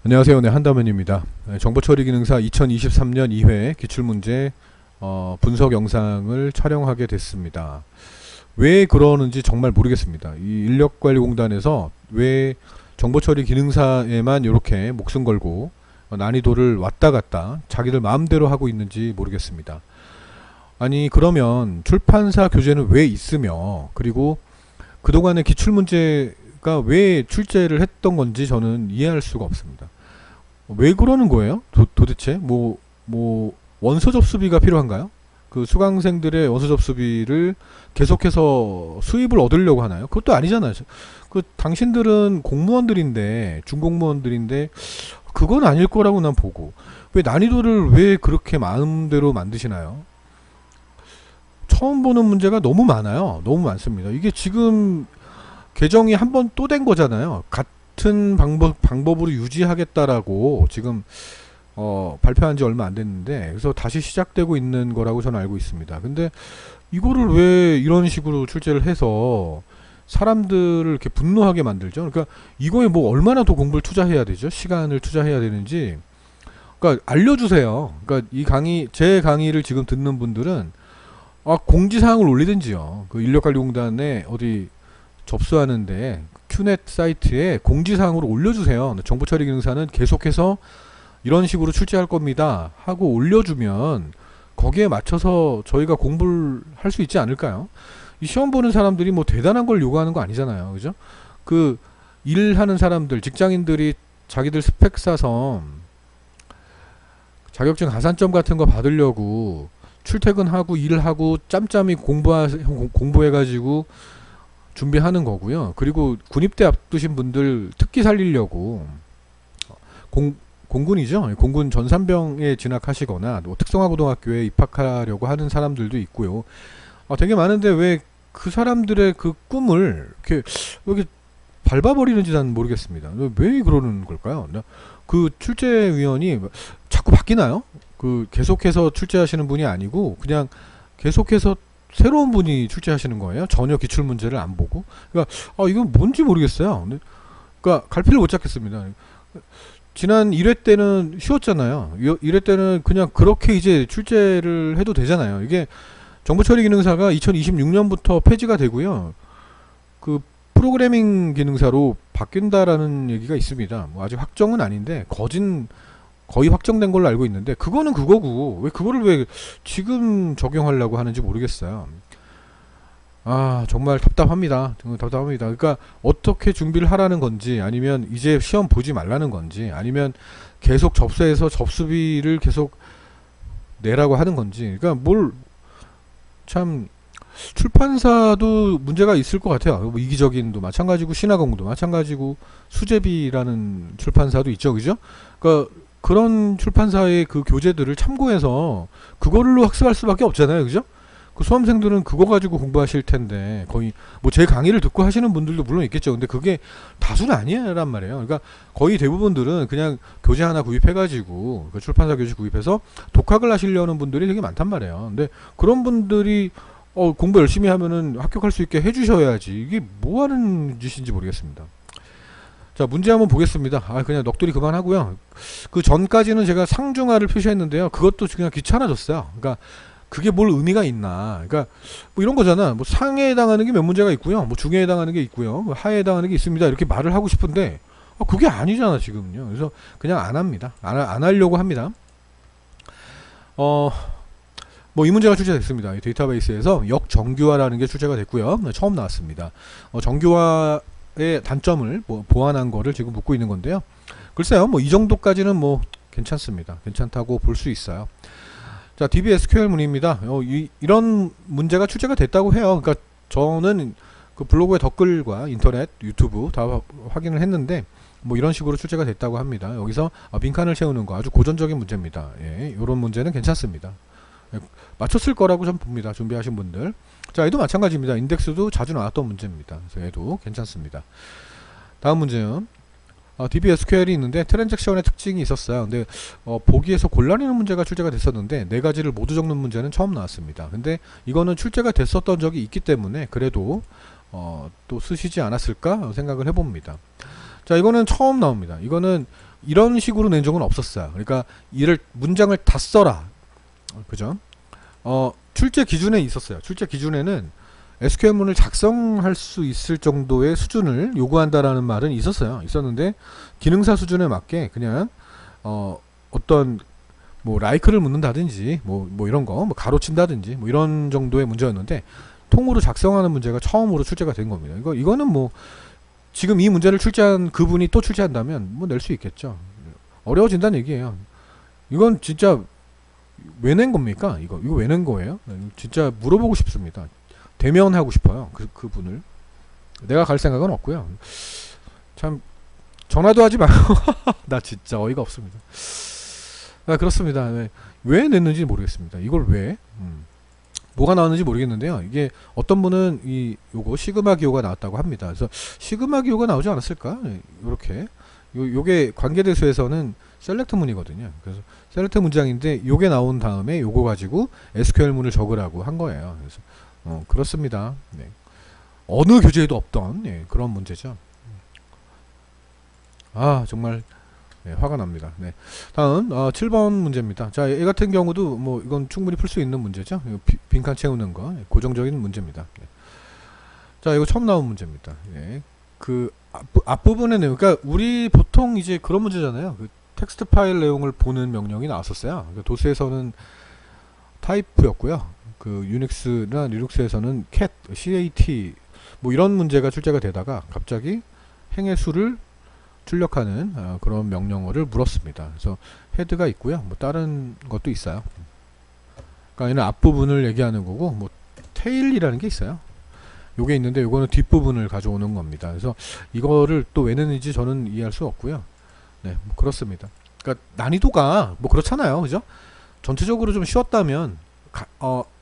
안녕하세요. 네, 한다면입니다. 정보처리기능사 2023년 2회 기출문제 분석 영상을 촬영하게 됐습니다. 왜 그러는지 정말 모르겠습니다. 이 인력관리공단에서 왜 정보처리기능사에만 이렇게 목숨 걸고 난이도를 왔다 갔다 자기들 마음대로 하고 있는지 모르겠습니다. 아니 그러면 출판사 교재는 왜 있으며, 그리고 그동안의 기출문제가 왜 출제를 했던 건지 저는 이해할 수가 없습니다. 왜 그러는 거예요? 도대체 원서 접수비가 필요한가요? 그 수강생들의 원서 접수비를 계속해서 수입을 얻으려고 하나요? 그것도 아니잖아요. 그 당신들은 공무원들인데, 중공무원들인데 그건 아닐 거라고 난 보고, 왜 난이도를 왜 그렇게 마음대로 만드시나요? 처음 보는 문제가 너무 많아요. 너무 많습니다. 이게 지금 개정이 한 번 또 된 거잖아요. 같은 방법으로 유지하겠다라고 지금 발표한 지 얼마 안 됐는데, 그래서 다시 시작되고 있는 거라고 저는 알고 있습니다. 근데 이거를 왜 이런 식으로 출제를 해서 사람들을 이렇게 분노하게 만들죠? 그러니까 이거에 뭐 얼마나 더 공부를 투자해야 되죠? 시간을 투자해야 되는지. 그러니까 알려주세요. 그러니까 제 강의를 지금 듣는 분들은 공지사항을 올리든지요. 그 인력관리공단에 어디 접수하는데 큐넷 사이트에 공지사항으로 올려주세요. 정보처리기능사는 계속해서 이런 식으로 출제할 겁니다 하고 올려주면 거기에 맞춰서 저희가 공부를 할 수 있지 않을까요? 이 시험 보는 사람들이 뭐 대단한 걸 요구하는 거 아니잖아요. 그죠? 그 일하는 사람들, 직장인들이 자기들 스펙 쌓아서 자격증 가산점 같은 거 받으려고 출퇴근하고 일하고 짬짬이 공부해가지고 준비하는 거고요. 그리고 군입대 앞두신 분들 특기 살리려고 공군이죠. 공군 전산병에 진학하시거나 뭐 특성화고등학교에 입학하려고 하는 사람들도 있고요. 되게 많은데 왜 그 사람들의 그 꿈을 이렇게 밟아버리는지 난 모르겠습니다. 왜 그러는 걸까요? 그 출제위원이 자꾸 바뀌나요? 그 계속해서 출제하시는 분이 아니고 그냥 계속해서 새로운 분이 출제하시는 거예요. 전혀 기출 문제를 안 보고. 그러니까 이건 뭔지 모르겠어요. 그러니까 갈피를 못 잡겠습니다. 지난 1회 때는 쉬웠잖아요. 1회 때는 그냥 그렇게 이제 출제를 해도 되잖아요. 이게 정보처리 기능사가 2026년부터 폐지가 되고요. 그 프로그래밍 기능사로 바뀐다라는 얘기가 있습니다. 뭐 아직 확정은 아닌데 거의 확정된 걸로 알고 있는데, 그거는 그거고 왜 그거를 왜 지금 적용하려고 하는지 모르겠어요. 정말 답답합니다. 정말 답답합니다. 그러니까 어떻게 준비를 하라는 건지, 아니면 이제 시험 보지 말라는 건지, 아니면 계속 접수해서 접수비를 계속 내라고 하는 건지. 그러니까 참 출판사도 문제가 있을 것 같아요. 뭐 이기적인도 마찬가지고 신화공도 마찬가지고 수제비라는 출판사도 있죠, 그죠? 그러니까 그런 출판사의 그 교재들을 참고해서 그걸로 학습할 수밖에 없잖아요, 그죠? 그 수험생들은 그거 가지고 공부하실 텐데, 거의 뭐 제 강의를 듣고 하시는 분들도 물론 있겠죠. 근데 그게 다수는 아니란 말이에요. 그러니까 거의 대부분들은 그냥 교재 하나 구입해가지고 그 출판사 교재 구입해서 독학을 하시려는 분들이 되게 많단 말이에요. 근데 그런 분들이 공부 열심히 하면은 합격할 수 있게 해주셔야지. 이게 뭐 하는 짓인지 모르겠습니다. 자, 문제 한번 보겠습니다. 그냥 넋두리 그만하고요. 그 전까지는 제가 상중하를 표시했는데요. 그것도 그냥 귀찮아졌어요. 그러니까 그게 뭘 의미가 있나. 그러니까 뭐 이런 거잖아. 뭐 상에 해당하는 게 몇 문제가 있고요. 뭐 중에 해당하는 게 있고요. 뭐 하에 해당하는 게 있습니다. 이렇게 말을 하고 싶은데 그게 아니잖아 지금요. 그래서 그냥 안 합니다. 안 하려고 합니다. 뭐 이 문제가 출제됐습니다. 이 데이터베이스에서 역정규화라는 게 출제가 됐고요. 처음 나왔습니다. 정규화의 단점을 보완한 거를 지금 묻고 있는 건데요. 글쎄요, 뭐 이 정도까지는 뭐 괜찮습니다. 괜찮다고 볼 수 있어요. 자, DBSQL 문의입니다. 이런 문제가 출제가 됐다고 해요. 그러니까 저는 그 블로그의 댓글과 인터넷, 유튜브 다 확인을 했는데 뭐 이런 식으로 출제가 됐다고 합니다. 여기서 빈칸을 채우는 거 아주 고전적인 문제입니다. 예, 이런 문제는 괜찮습니다. 맞췄을 거라고 좀 봅니다. 준비하신 분들. 자, 얘도 마찬가지입니다. 인덱스도 자주 나왔던 문제입니다. 그래서 얘도 괜찮습니다. 다음 문제는 DBSQL이 있는데 트랜잭션의 특징이 있었어요. 근데 보기에서 곤란해하는 문제가 출제가 됐었는데 네 가지를 모두 적는 문제는 처음 나왔습니다. 근데 이거는 출제가 됐었던 적이 있기 때문에 그래도 또 쓰시지 않았을까 생각을 해봅니다. 자, 이거는 처음 나옵니다. 이거는 이런 식으로 낸 적은 없었어요. 그러니까 이를 문장을 다 써라. 그죠? 출제 기준에 있었어요. 출제 기준에는 SQL문을 작성할 수 있을 정도의 수준을 요구한다라는 말은 있었는데 기능사 수준에 맞게 그냥 어떤 뭐 라이크를 묻는다든지 뭐 이런 거 뭐 가로친다든지 뭐 이런 정도의 문제였는데 통으로 작성하는 문제가 처음으로 출제가 된 겁니다. 이거는 뭐 지금 이 문제를 출제한 그분이 또 출제한다면 뭐 낼 수 있겠죠. 어려워진다는 얘기예요. 이건 진짜 왜 낸 겁니까? 이거 왜 낸 거예요? 진짜 물어보고 싶습니다. 대면하고 싶어요. 그분을. 내가 갈 생각은 없고요. 참 전화도 하지 마요. 나 진짜 어이가 없습니다. 그렇습니다. 네. 왜 냈는지 모르겠습니다. 이걸 왜? 뭐가 나왔는지 모르겠는데요. 이게 어떤 분은 요거 시그마 기호가 나왔다고 합니다. 그래서 시그마 기호가 나오지 않았을까? 이렇게 요게 관계대수에서는 셀렉트 문이거든요. 그래서 셀렉트 문장인데 요게 나온 다음에 요거 가지고 SQL 문을 적으라고 한 거예요. 그래서 그렇습니다. 네. 어느 교재에도 없던 그런 문제죠. 정말 화가 납니다. 네. 다음 7번 문제입니다. 자, 이 같은 경우도 뭐 이건 충분히 풀 수 있는 문제죠. 빈칸 채우는 거 고정적인 문제입니다. 네. 자, 이거 처음 나온 문제입니다. 네. 그 앞부분의 내용, 그러니까 우리 보통 이제 그런 문제잖아요. 그 텍스트 파일 내용을 보는 명령이 나왔었어요. 그러니까 도스에서는 타입였고요. 그 유닉스나 리눅스에서는 cat 뭐 이런 문제가 출제가 되다가 갑자기 행의 수를 출력하는 그런 명령어를 물었습니다. 그래서 헤드가 있고요. 뭐 다른 것도 있어요. 그러니까 얘는 앞부분을 얘기하는 거고 뭐 테일이라는 게 있어요. 요게 있는데 요거는 뒷부분을 가져오는 겁니다. 그래서 이거를 또 왜 냈는지 저는 이해할 수 없고요. 네, 뭐 그렇습니다. 그러니까 난이도가 뭐 그렇잖아요. 그죠? 전체적으로 좀 쉬웠다면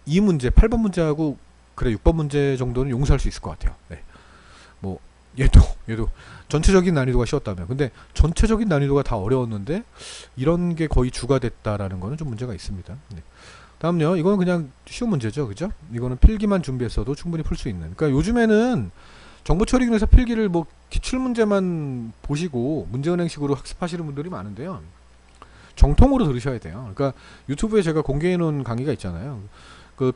이 문제 8번 문제하고 그래 6번 문제 정도는 용서할 수 있을 것 같아요. 네. 뭐 얘도 전체적인 난이도가 쉬웠다면, 근데 전체적인 난이도가 다 어려웠는데 이런 게 거의 주가 됐다라는 거는 좀 문제가 있습니다. 네. 다음요. 이거는 그냥 쉬운 문제죠. 그죠? 이거는 필기만 준비했어도 충분히 풀 수 있는. 그러니까 요즘에는 정보 처리 기능사 필기를 뭐 기출 문제만 보시고 문제은행식으로 학습하시는 분들이 많은데요. 정통으로 들으셔야 돼요. 그러니까 유튜브에 제가 공개해 놓은 강의가 있잖아요. 그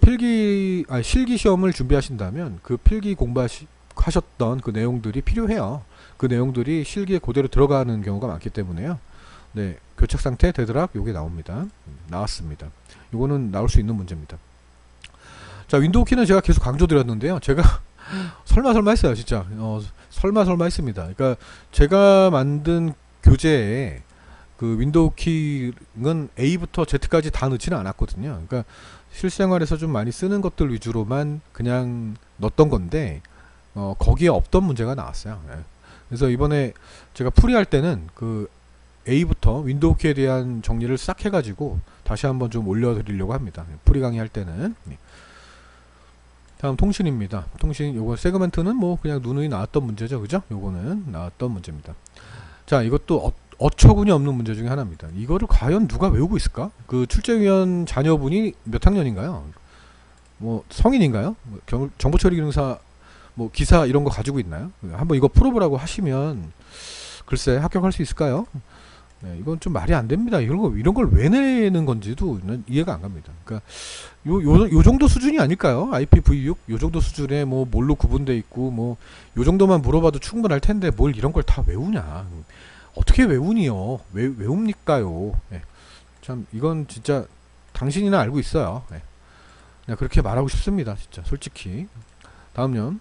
실기 시험을 준비하신다면 그 필기 공부하셨던 그 내용들이 필요해요. 그 내용들이 실기에 그대로 들어가는 경우가 많기 때문에요. 네, 교착 상태 되드락 요게 나옵니다. 나왔습니다. 요거는 나올 수 있는 문제입니다. 자, 윈도우 키는 제가 계속 강조드렸는데요. 제가 설마 했어요, 진짜. 설마 했습니다. 그러니까 제가 만든 교재에 그 윈도우 키는 A부터 Z까지 다 넣지는 않았거든요. 그러니까 실생활에서 좀 많이 쓰는 것들 위주로만 그냥 넣었던 건데 거기에 없던 문제가 나왔어요. 네. 그래서 이번에 제가 풀이할 때는 그 A부터 윈도우 키에 대한 정리를 싹 해가지고 다시 한번 좀 올려드리려고 합니다. 풀이 강의 할 때는. 네. 다음 통신입니다. 통신 요거 세그멘트는 뭐 그냥 누누이 나왔던 문제죠. 그죠? 요거는 나왔던 문제입니다. 자, 이것도 어처구니 없는 문제 중에 하나입니다. 이거를 과연 누가 외우고 있을까? 그 출제위원 자녀분이 몇 학년인가요? 뭐 성인인가요? 뭐 정보처리 기능사 뭐 기사 이런 거 가지고 있나요? 한번 이거 풀어보라고 하시면 글쎄 합격할 수 있을까요? 네, 이건 좀 말이 안 됩니다. 이런 걸 왜 내는 건지도 이해가 안 갑니다. 그러니까 요 정도 수준이 아닐까요? IPv6 요 정도 수준에 뭐 뭘로 구분돼 있고 뭐 요 정도만 물어봐도 충분할 텐데 뭘 이런 걸 다 외우냐? 어떻게 외우니요? 외웁니까요? 네. 참 이건 진짜 당신이나 알고 있어요. 네. 그냥 그렇게 말하고 싶습니다. 진짜 솔직히. 다음요.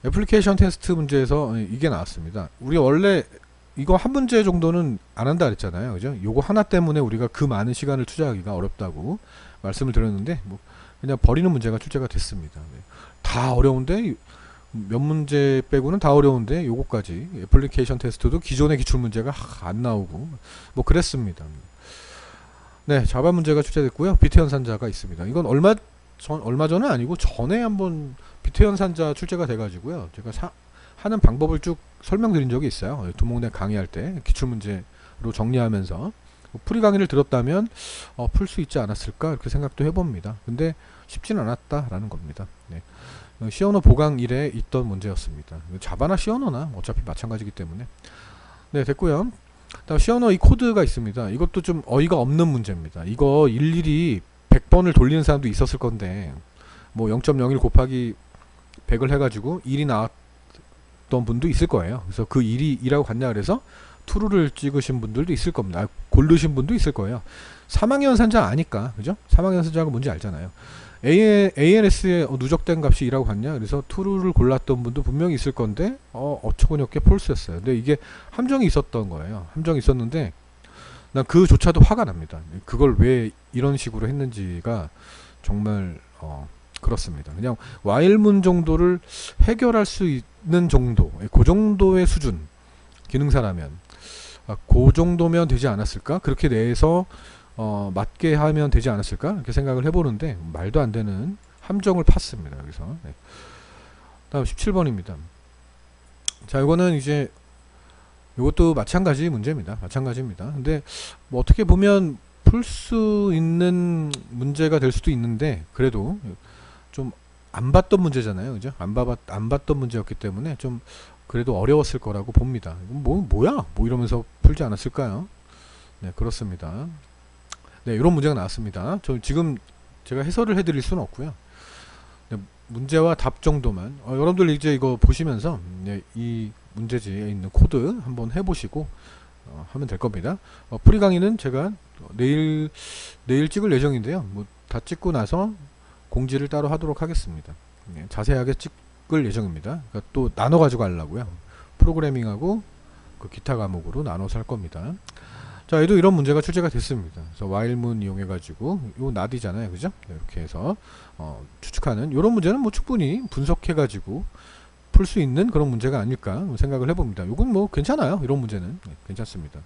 애플리케이션 테스트 문제에서 이게 나왔습니다. 우리 원래 이거 한 문제 정도는 안 한다 그랬잖아요. 그죠? 요거 하나 때문에 우리가 그 많은 시간을 투자하기가 어렵다고 말씀을 드렸는데 뭐 그냥 버리는 문제가 출제가 됐습니다. 네. 다 어려운데 몇 문제 빼고는 다 어려운데 요거까지 애플리케이션 테스트도 기존의 기출 문제가 안 나오고 뭐 그랬습니다. 네, 자바 문제가 출제됐고요. 비트 연산자가 있습니다. 이건 얼마 전은 아니고 전에 한번 비트 연산자 출제가 돼가지고요. 제가 하는 방법을 쭉 설명드린 적이 있어요. 두목내 강의할 때 기출문제로 정리하면서 풀이 강의를 들었다면 풀 수 있지 않았을까 이렇게 생각도 해봅니다. 근데 쉽지는 않았다라는 겁니다. 네. 시언어 보강 1에 있던 문제였습니다. 자바나 시언어나 어차피 마찬가지기 때문에. 네, 됐고요. 다음 시언어 이 코드가 있습니다. 이것도 좀 어이가 없는 문제입니다. 이거 일일이 100번을 돌리는 사람도 있었을 건데 뭐 0.01 곱하기 100을 해가지고 1이 나왔던 분도 있을 거예요. 그래서 그 1이 2라고 갔냐 그래서 true를 찍으신 분들도 있을 겁니다. 고르신 분도 있을 거예요. 사망연산자 아니까, 그죠? 사망연산자가 뭔지 알잖아요. ANS에 누적된 값이 2라고 갔냐 그래서 true를 골랐던 분도 분명히 있을 건데 어처구니없게 false였어요. 근데 이게 함정이 있었던 거예요. 함정이 있었는데 난 그조차도 화가 납니다. 그걸 왜 이런 식으로 했는지가 정말 그렇습니다. 그냥 while문 정도를 해결할 수 있는 정도, 그 정도의 수준 기능사라면 그 정도면 되지 않았을까? 그렇게 내서 맞게 하면 되지 않았을까? 이렇게 생각을 해보는데 말도 안 되는 함정을 팠습니다. 여기서. 네. 다음 17번입니다. 자, 이거는 이제 이것도 마찬가지 문제입니다. 마찬가지입니다. 근데 뭐 어떻게 보면 풀 수 있는 문제가 될 수도 있는데 그래도 좀 안 봤던 문제잖아요. 그죠? 안 봤던 문제였기 때문에 좀 그래도 어려웠을 거라고 봅니다. 뭐야? 뭐 이러면서 풀지 않았을까요? 네, 그렇습니다. 네, 이런 문제가 나왔습니다. 지금 제가 해설을 해드릴 수는 없고요. 네, 문제와 답 정도만. 여러분들 이제 이거 보시면서 네, 이 문제지에 있는 코드 한번 해보시고 하면 될 겁니다. 프리 강의는 제가 내일 찍을 예정인데요. 뭐 다 찍고 나서 공지를 따로 하도록 하겠습니다. 네, 자세하게 찍을 예정입니다. 그러니까 또 나눠 가지고 하려고요. 프로그래밍하고 그 기타 과목으로 나눠서 할 겁니다. 자, 얘도 이런 문제가 출제가 됐습니다. 그래서 while문 이용해 가지고 요 not이잖아요, 그죠? 이렇게 해서 추측하는 이런 문제는 뭐 충분히 분석해 가지고 풀 수 있는 그런 문제가 아닐까 생각을 해봅니다. 이건 뭐 괜찮아요. 이런 문제는 네, 괜찮습니다.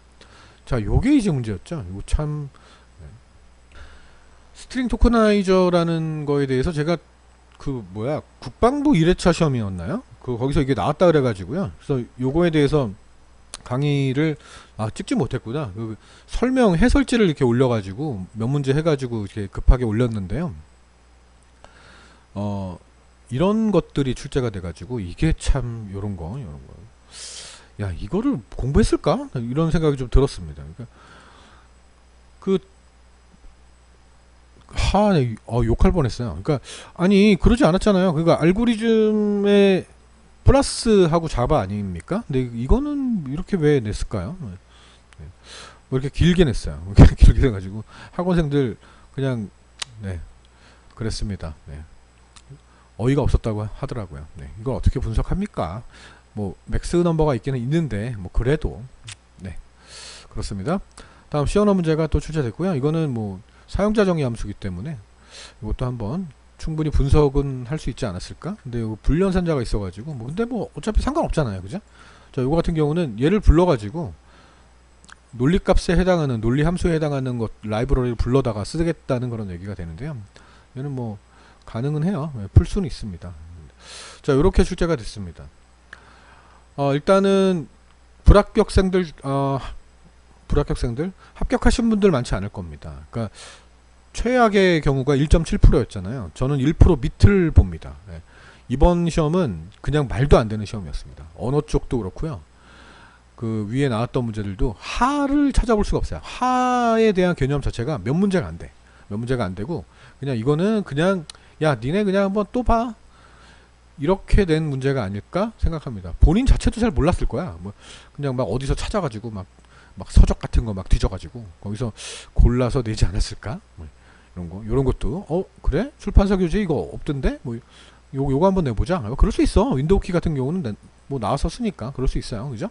자, 요게 이제 문제였죠. 이거 참 네. 스트링 토커나이저라는 거에 대해서 제가 국방부 1회차 시험이었나요? 거기서 이게 나왔다 그래가지고요. 그래서 요거에 대해서 강의를 찍지 못했구나. 설명 해설지를 이렇게 올려가지고 몇 문제 해가지고 이렇게 급하게 올렸는데요. 이런 것들이 출제가 돼가지고 이게 참 요런 거. 야, 이거를 공부했을까? 이런 생각이 좀 들었습니다. 그러니까 네, 욕할 뻔했어요. 그러니까 아니 그러지 않았잖아요. 그러니까 알고리즘에 플러스하고 자바 아닙니까? 근데 이거는 이렇게 왜 냈을까요? 네. 뭐 이렇게 길게 냈어요. 길게 돼가지고 학원생들 그냥 네 그랬습니다. 네. 어이가 없었다고 하더라고요. 네. 이걸 어떻게 분석합니까? 뭐 맥스 넘버가 있기는 있는데 뭐 그래도 네 그렇습니다. 다음 시언어 문제가 또 출제됐고요. 이거는 뭐 사용자 정의 함수기 때문에 이것도 한번 충분히 분석은 할 수 있지 않았을까? 근데 이거 불연산자가 있어가지고 근데 뭐 어차피 상관없잖아요, 그죠? 자, 이거 같은 경우는 얘를 불러가지고 논리값에 해당하는 논리 함수에 해당하는 것 라이브러리를 불러다가 쓰겠다는 그런 얘기가 되는데요. 얘는 뭐 가능은 해요. 풀 수는 있습니다. 자, 이렇게 출제가 됐습니다. 일단은 불합격생들 합격하신 분들 많지 않을 겁니다. 그러니까 최악의 경우가 1.7%였잖아요. 저는 1% 밑을 봅니다. 네. 이번 시험은 그냥 말도 안 되는 시험이었습니다. 언어 쪽도 그렇고요. 그 위에 나왔던 문제들도 하를 찾아볼 수가 없어요. 하에 대한 개념 자체가 몇 문제가 안 돼. 몇 문제가 안 되고 그냥 이거는 그냥 야 니네 그냥 한번 또 봐. 이렇게 된 문제가 아닐까 생각합니다. 본인 자체도 잘 몰랐을 거야. 뭐 그냥 막 어디서 찾아가지고 막 서적 같은 거 막 뒤져가지고 거기서 골라서 내지 않았을까? 뭐 이런 것도 그래? 출판사 교재 이거 없던데? 뭐 요거 한번 내보자. 그럴 수 있어. 윈도우 키 같은 경우는 뭐 나와서 쓰니까 그럴 수 있어요, 그죠?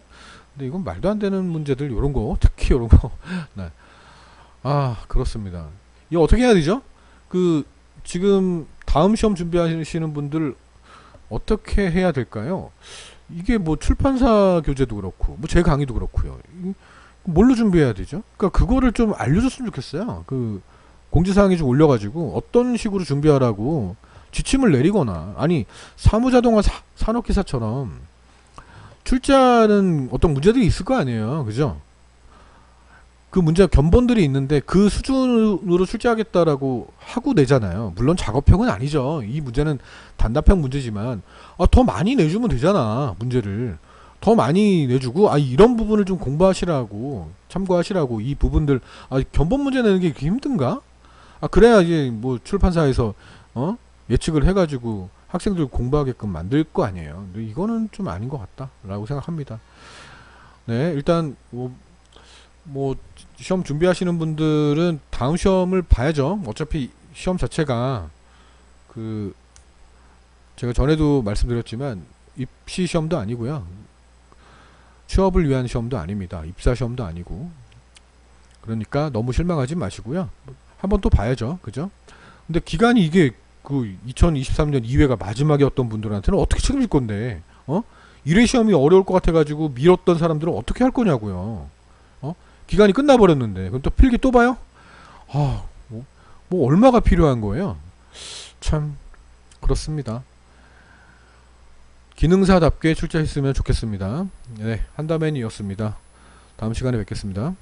근데 이건 말도 안 되는 문제들 요런 거 특히 요런 거 네. 그렇습니다. 이거 어떻게 해야 되죠? 지금 다음 시험 준비하시는 분들 어떻게 해야 될까요? 이게 뭐 출판사 교재도 그렇고 뭐 제 강의도 그렇고요. 뭘로 준비해야 되죠? 그러니까 그거를 좀 알려줬으면 좋겠어요. 공지사항에 좀 올려가지고 어떤 식으로 준비하라고 지침을 내리거나 아니 사무자동화 산업기사처럼 출제하는 어떤 문제들이 있을 거 아니에요, 그죠? 그 문제 견본들이 있는데 그 수준으로 출제하겠다라고 하고 내잖아요. 물론 작업형은 아니죠. 이 문제는 단답형 문제지만 더 많이 내주면 되잖아, 문제를. 더 많이 내주고, 이런 부분을 좀 공부하시라고, 참고하시라고. 이 부분들, 견본 문제 내는 게 그렇게 힘든가? 그래야 이제 뭐 출판사에서 예측을 해가지고 학생들 공부하게끔 만들 거 아니에요. 근데 이거는 좀 아닌 것 같다라고 생각합니다. 네, 일단 뭐 시험 준비하시는 분들은 다음 시험을 봐야죠. 어차피 시험 자체가 그 제가 전에도 말씀드렸지만 입시 시험도 아니고요. 취업을 위한 시험도 아닙니다. 입사 시험도 아니고. 그러니까 너무 실망하지 마시고요. 한번 또 봐야죠. 그죠? 근데 기간이 이게 그 2023년 2회가 마지막이었던 분들한테는 어떻게 책임질 건데? 1회 시험이 어려울 것 같아가지고 미뤘던 사람들은 어떻게 할 거냐고요. 기간이 끝나버렸는데 그럼 또 필기 또 봐요? 뭐 얼마가 필요한 거예요? 참 그렇습니다. 기능사답게 출제했으면 좋겠습니다. 네, 한다맨이었습니다. 다음 시간에 뵙겠습니다.